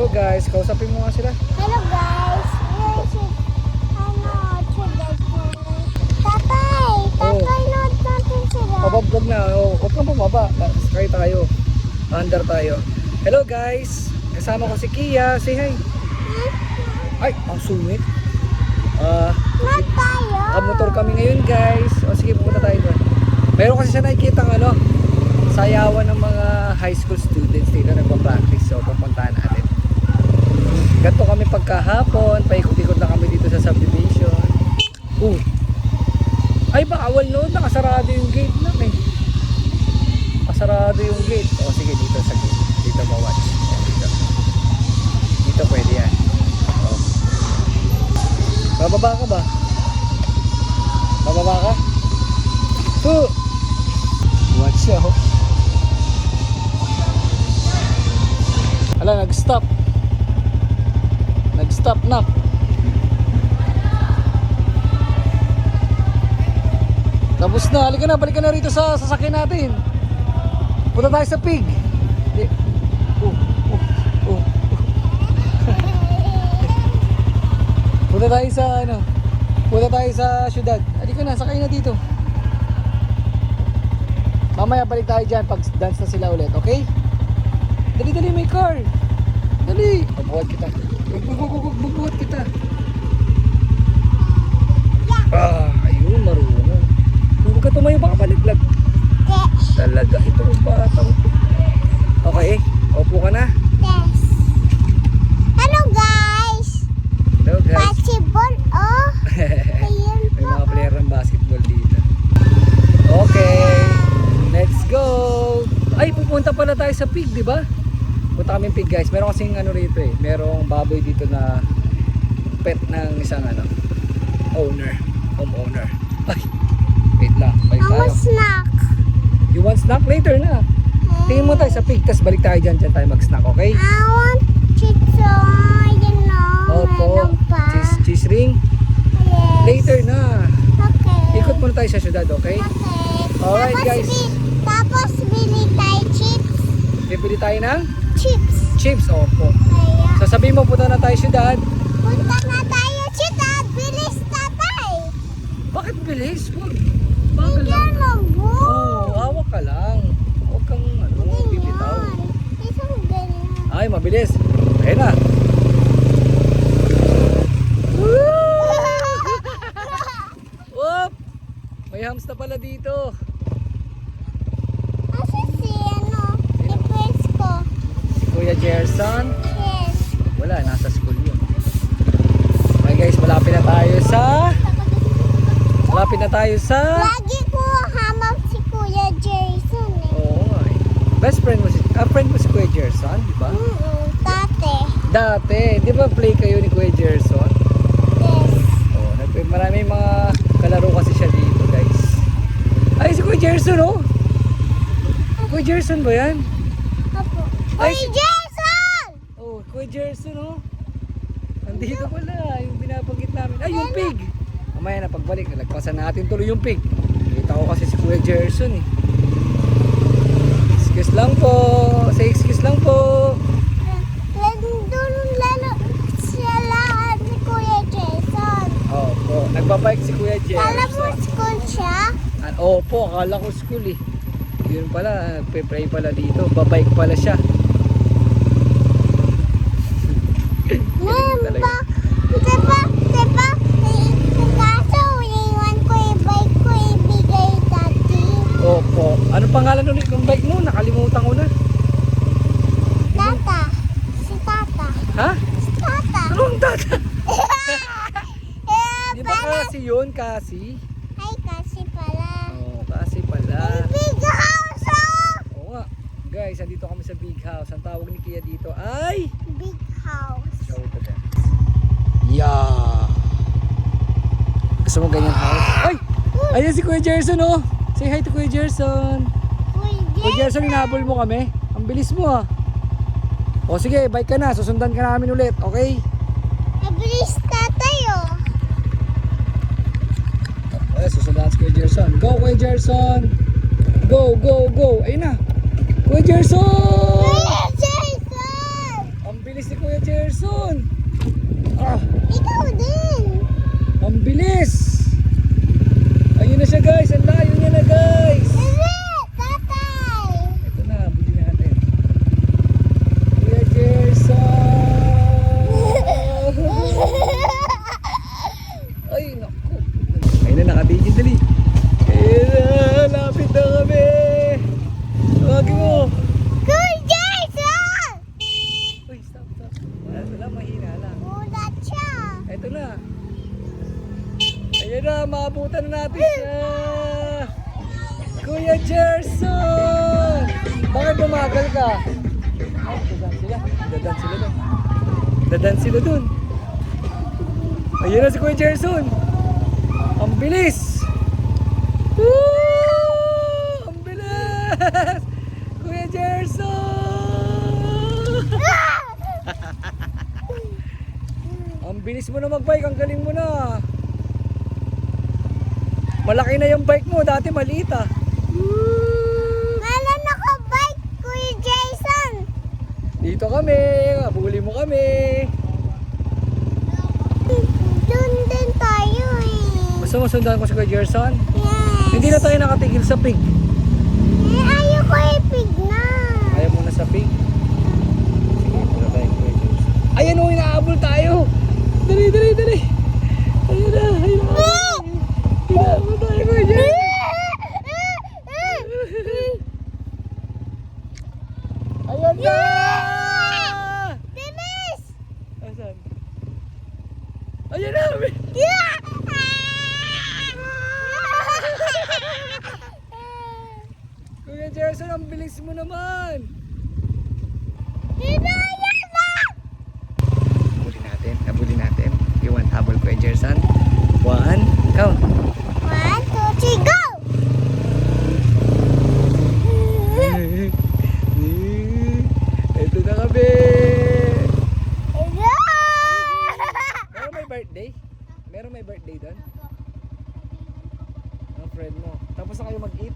guys, kausapin mo nga sila. Hello guys. Tatay, load natin sila. Pabablog na. Huwag kang bumaba. Sky tayo. Under tayo. Hello guys. Kasama ko si Kia. Say hi. Ay, ang sungit. Not tayo. Motor kami ngayon guys. O sige, pupunta tayo doon. Meron kasi siya nakikita ng sayawan ng mga high school students dito nagpa-practice. So, pupuntahan natin. Ganto kami pagkahapon. Paikot-ikot na kami dito sa subdivision. Ay, bawal noon. Nakasarado yung gate lang eh. Nakasarado yung gate. O sige, dito sa gate. Dito ma-watch. Dito pwede yan. Bababa ka ba? Bababa ka? Watch out. Ala, nag-stop. Nag-stop na. Tapos na, halika na, balik ka na rito sa sasakyan natin. Punta tayo sa pig. Punta tayo sa punta tayo sa syudad. Halika na, sakay na dito. Mamaya balik tayo dyan pag dance na sila ulit, okay? Dali, dali, may car. Dali. Bubuhat kita. Bubuhat kita. Ayun, marunong. Huwag ka tumayo, baka malaglag. Talaga, itong batang. Okay, opo ka na. Yes. Hello guys. Hello guys. Basketball, Ayan May po. mga player ng basketball dito. Okay, let's go. Ay, pupunta pala tayo sa pig, di ba? Punta kami pig guys. Meron kasing rito eh. Merong baboy dito na pet ng isang owner. Homeowner. Ay, wait lang. Balik I tayo. want snack. You want snack? Later na. Tingin mo tayo sa pig, tas balik tayo dyan tayo mag-snack, okay? I want chicho, Opo, meron pa. cheese ring. Yes. Later na. Okay. Ikot muna tayo sa syudad, okay? Okay. Alright, guys. Tapos bili tayo chips. Bibili tayo ng Chips. chips, opo. Kaya, So sabihin mo, punta na tayo syudad. punta na tayo chitat. Bilis tatay. Bakit bilis? Huwag. Bigyan mo, bro. Hawak ka lang. Huwag kang bibitaw. Isang ganyan. Ay, mabilis. Ayun na. Whoop! May hams na pala dito. Asa si i-press ko. Si Kuya Gerson. Yes. Wala, nasa school yun. Okay guys, malapit na tayo sa Lagi ko hamam si Kuya Jason Oo nga eh. Best friend mo friend mo si Kuya Gerson, di ba? Tate. Dati, di ba play kayo ni Kuya Gerson? Yes. Oo, maraming mga kalaro kasi siya dito guys. Ay, si Kuya Gerson oh! Kuya Gerson ba yan? Apo. Ay, Kuya Jason! Oh, Kuya Gerson oh! Andito pala, yung binabanggit namin. Ay, yung pig! Mamaya na pagbalik, nalagpasan natin tuloy yung pig. Kita ko kasi si Kuya Gerson eh. Excuse lang po. Say excuse lang po. Lalo siya lahat ni Kuya Jason. Opo, nagbabike si Kuya Kala mo Gerson. school siya? Opo, akala ko school eh. Yun pala, nagpe-pray pala dito. Babike pala siya. Galing talaga. Diba, kaso iwan ko yung bike ko ibigay dati. Opo. Ano pangalan ulit ng bike mo? Nakalimutan ko na. Tata. Si Tata. Ha? Si Tata. Anong tata? Eh, Di ba kasi yun? Kasi? Ay, kasi pala. Oo, kasi pala. Big house, Oo nga. Guys, andito kami sa big house. Ang tawag ni Kia dito ay... Big house. Show to them. Yeah. Gusto mo ganyan house? Ay! Ayan si Kuya Gerson oh! Say hi to Kuya Gerson. Kuya Gerson, inahabol mo kami. Ang bilis mo ah. O sige, bike ka na. Susundan ka namin ulit, okay? Mabilis tayo. Ay, susundan si Kuya Gerson. Go Kuya Gerson! Go, go, go! Ayun na! Kuya Gerson! Kuya Jason! Ang bilis ni Kuya Gerson. Ah, Ikaw din. ang bilis. Ayun na siya guys, ang layo niya na guys. Tatay. Ito na, buli natin. Kuya Gerson. Ay, naku. Ayun na, nakatigil dali. Ayun na, lapit na kami. Tawagin mo. Kuya Jason! Uy, stop. Wala lang, mahina lang. Ulat siya. Ito na. Ayun na, maabutan na natin siya. Kuya Gerson! Bakit bumagal ka? Ay, dadan sila. Dadan sila dun. Ayun na si Kuya Gerson. Ang bilis. Woo! Ang bilis. Kuya Gerson! Ang bilis mo na magbike, ang galing mo na. Malaki na yung bike mo, dati maliit ah. Meron ako bike, Kuya Jason. Dito kami, abuli mo kami. Doon din tayo Gusto mo sundan ko si Kuya Gerson? Yes. Hindi na tayo nakatigil sa pig. Ayoko ipig na. Ayaw muna sa pig. Sige, muna tayo Kuya Gerson. Ayan o, inaabol tayo. Dali. Ayun na. Inaabol tayo Kuya Gerson. Ayan na! Bilis! Asan? Ayan na! Kuya Gerson, ang bilis mo naman! Nabuli natin. Iwan habol Kuya Gerson. 1, count. 1, 2, 3, go! Ito na kami! Meron may birthday doon? Ang friend mo. Tapos na kayo mag-eat?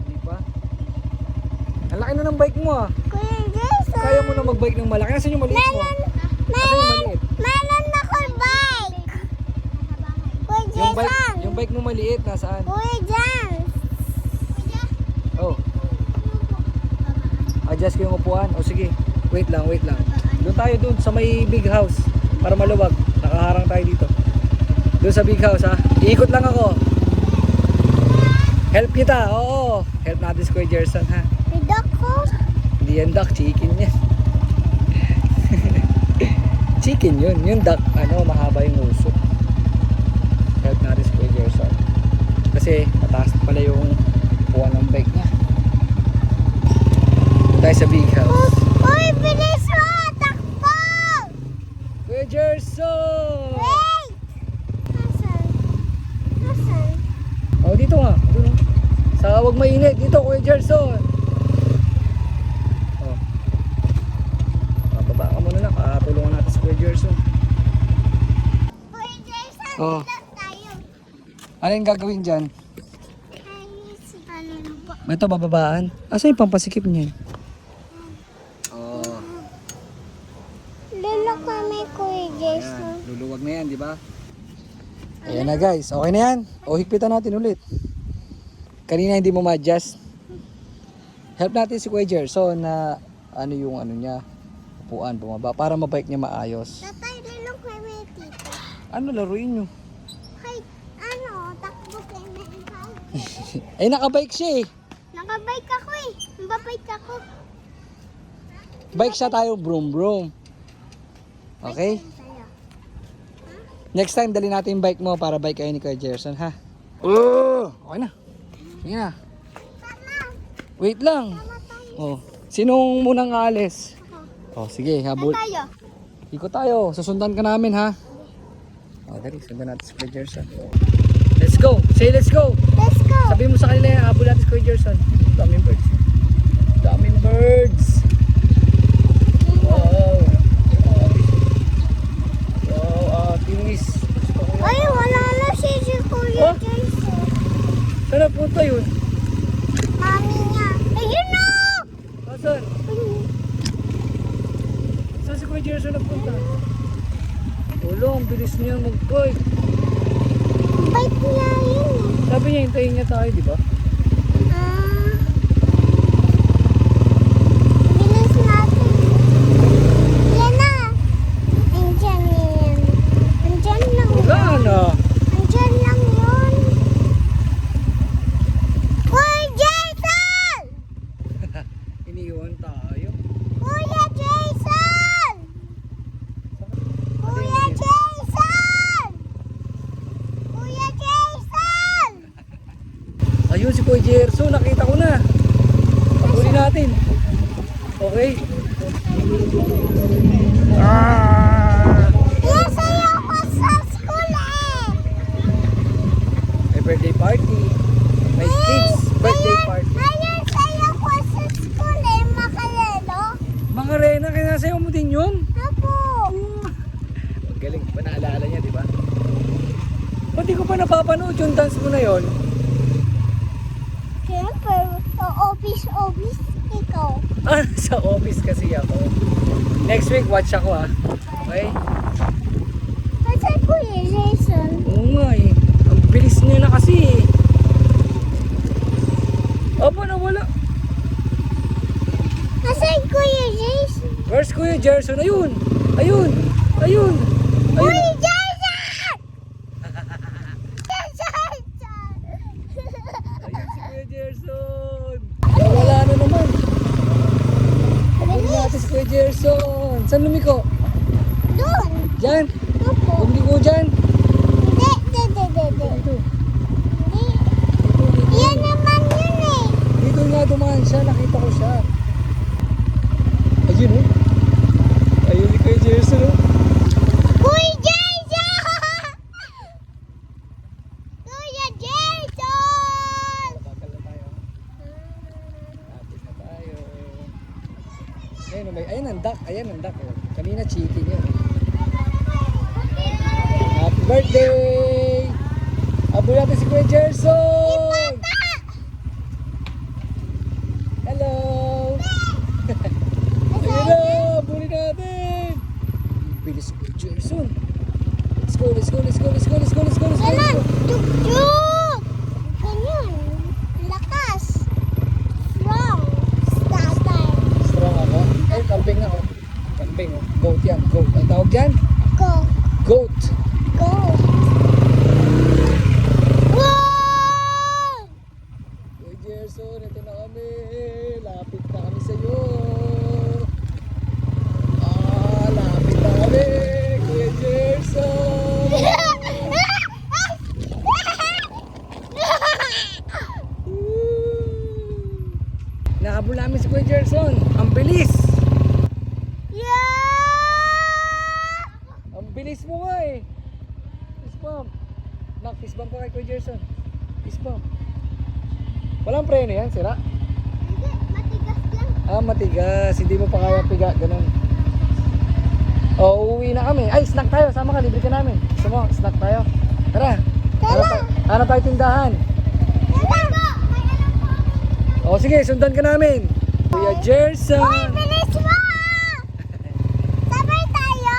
Hindi pa? Ang laki na ng bike mo ah. Kuya Jason! Kaya mo na mag-bike ng malaki. Nasaan yung maliit mo? Nasaan yung maliit? Meron ako bike! Kuya Jason! Yung bike mo maliit, nasaan? Kuya Jason! Oh. Adjust ko yung upuan. O sige, wait lang. Doon tayo doon sa may big house. Para maluwag. Nakaharang tayo dito. Doon sa big house ha. Iikot lang ako. Help kita. Oo. Help natin si Kuya Gerson ha. Idak ko? Hindi yan duck, chicken yan. Chicken yun. Yung duck, mahaba yung uso. Help natin si Kuya Gerson. Kasi mataas pala yung upuan ng bike niya. Doon tayo sa big house. Uy, bilis mo! Takbo! Kuya Gerson! Wait! Nasaan? Oh, dito nga. Doon. Sa wag mainit. Dito, Kuya Gerson. Oh. Baba ka muna na. Tulungan natin si Kuya Gerson. Kuya Jason, Oh. idak tayo. Ano yung gagawin dyan? Ano ba? Ito, bababaan. Asa yung pampasikip niyan? Oh. Lalo kami, Kuya Jason. Ayan. Luluwag na yan, di ba? Ayan na guys. Okay na yan. O, higpitan natin ulit. Kanina hindi mo ma-adjust. Help natin si Kuya Gerson na yung niya. Upuan, bumaba. Para mabike niya maayos. Tatay, lalo kami tito. Ano laruin nyo? Hey, takbo kayo na ikaw. Ay, nakabike siya eh. Nakabike ako eh. Mababike ako. Bike siya tayo, broom. Okay? Tayo. Next time, dali natin yung bike mo para bike kayo ni Kuya Gerson, ha? Oh! Okay na. Sige na. Wait lang. Oh. Sinong munang aalis? Oh, sige, habol. Tayo. Ikot tayo. Susundan ka namin, ha? Oh, dali. Sundan natin si Kuya Gerson. Let's go. Say let's go. Let's go. Sabi mo sa kanila, habol natin si Kuya Gerson. Daming birds. Daming birds. Wow. Wow, tinis. Ay, wala na si Kuya Oh? Jason. Saan na punta yun? Mami niya. Ayun na! Saan? Saan Kuya Jerson nagpunta? Ulo, ang bilis niya mag-bike. Bike niya yun eh. Sabi niya, hintayin niya tayo, di ba? Bilis natin. Yan na. Andyan yan. Andyan lang Wala yun. na. Andyan lang yun. Kuya Jason! Iniwan tayo. Kuya Jason! Kuya Jason! Kuya Jason! Ayun si Kuya Jerson, nakita ko na. Paguli natin. Okay. Yan sa'yo ko sa school eh. May birthday party. May kids birthday party. Ayun sa'yo ko sa school eh, Makalelo. Mga Rena, kinasayaw mo din yun? Apo. Ang galing, pa naalala niya, di ba? Ba't di ko pa napapanood yung dance mo na yon? Siyempre, sa office ikaw. Ah, sa office kasi ako. Next week, watch ako ah. Okay? Kasi Kuya Jason. Oo nga eh. Ang bilis niya na kasi eh. Opo, nawala. Kasi Kuya Jason. Where's Kuya Jerson? Ayun! Ayun! Ayun! Ayun! Kuya Jason! Jason! Ayun si Kuya Jerson! Wala na naman. Paguli natin si Kuya Jerson. Saan lumiko? Doon. Diyan? Opo. Lumiko dyan? Hindi. Dito. Hindi. Yan naman yun eh. Dito nga dumaan siya. Nakita ko siya. Ayun oh. Ayun si Kuya Jerson oh. Kuya Jason! Kuya Jason! Bakal na tayo. Lapit na tayo. Ayun, ayun ang duck. Ayan ang duck. Oh. Kanina chicken yun. Happy birthday! Abo natin si Kuya Jerson! Hello! Ayun na! Abulin natin! Bilis Kuya Jerson! Let's go, let's go, let's go, let's go, let's go, let's go, let's go! Ganun! Tuk-tuk! Ganyan. Lakas. Strong. Starter. Strong ako. Eh, kambing ako. Kambing oh. Goat yan. Goat. Ang tawag dyan? Go. Goat. Go. Wow! Kuya Jerson, ito na kami. Lapit na kami sa'yo. Lapit na kami. Kuya Jerson. Nahabol namin si Kuya Jerson. Ang bilis. Yeah! Ang bilis mo nga eh. Fist bump. Nak, fist bump ka kay Kuya Jerson. Fist bump. Walang preno yan, sira? Hindi, matigas lang. Ah, matigas. Hindi mo pa kaya piga. Ganun. O, uuwi na kami. Ay, snack tayo. Sama ka, libre ka namin. Gusto mo, snack tayo. Tara. Hanap tayo tindahan. O, sige, sundan ka namin. Kuya Jerson. Hoy, bilis mo! Sabay tayo?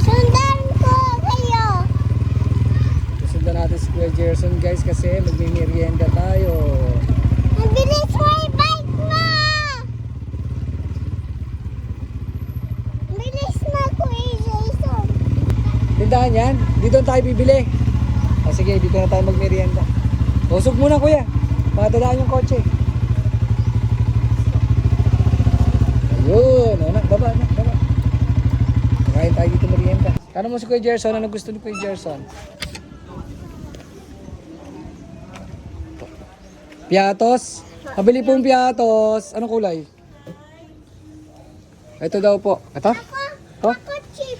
Sundan ko kayo. Susundan natin si Kuya Jerson, guys, kasi magmimerienda tayo. Ang bilis mo yung bike mo! Ang bilis na Kuya Jason. Tindahan yan? Dito na tayo bibili. O sige, dito na tayo magmerienda. Usog muna kuya. Makadadaan yung kotse. Ayun. O nak, baba, nak, baba. Kakain tayo dito merienda. Tanong mo si Kuya Jerson, ano gusto ni Kuya Jerson? Piatos? Pabili pong piatos. Anong kulay? Ito daw po. Ito? Po? Ako chip.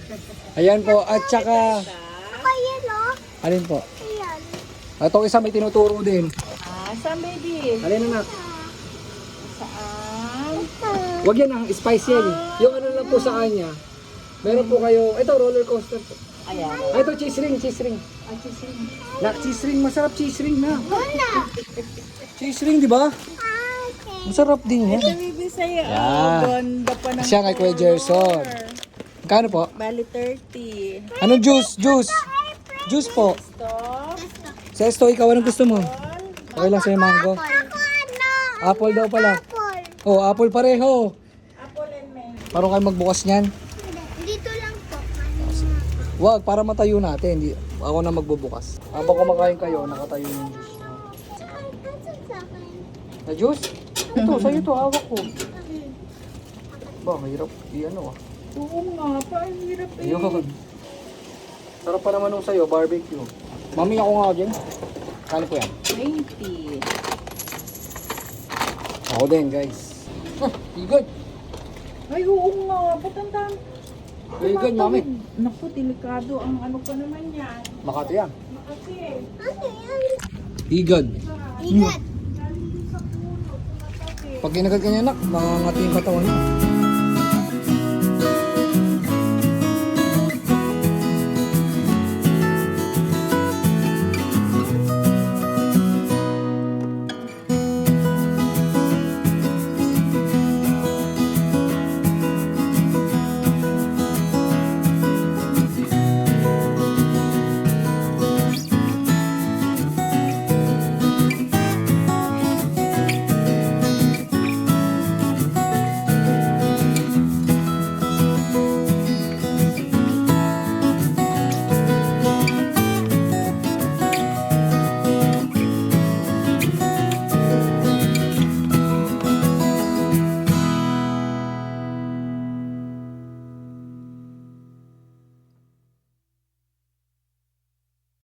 Ayan po. At saka, Ako yellow. alin po? Ayan. Itong isa may tinuturo din. Saan baby? Alin na? Saan? Wag yan ang spice yan eh. Yung ano lang po sa kanya. Meron po kayo, ito roller coaster po. Ayan. Ah, ito cheese ring, cheese ring. Nak, cheese ring, masarap cheese ring na. Una. Cheese ring, di ba? Okay. Masarap din yan. Baby sa'yo. Yan. Oh, ganda pa ng Siya kay Kuya Gerson. Magkano po? Bali 30. Anong juice? Juice. Juice po. Stop. Sesto, ikaw anong gusto mo? Okay lang sa'yo mango. Ako ano? Apple daw pala. Apple. Oh, apple pareho. Apple and mango. Parang kayo magbukas niyan. Dito lang po. Wag, para matayo natin. Hindi, ako na magbubukas. Habang kumakain kayo, nakatayo yung juice. Kasi sa akin. Na juice? Ito, sa'yo to, hawak ko. Ba, mahirap. Ano ah. Oo nga, parang hirap eh. Ayun. Sarap pa naman nung sa'yo, barbecue. Mami, ako nga dyan. Kano po yan? 20. Ako din, guys. Good. Ay, oo nga. Ba't ang dami? Very good, mami. Naku, delikado. Ang ano pa naman yan. Makati yan. Makasi. Ano yan? Igad. Igat. Pag kinagat ka niya, nak, mangangati yung katawan mo.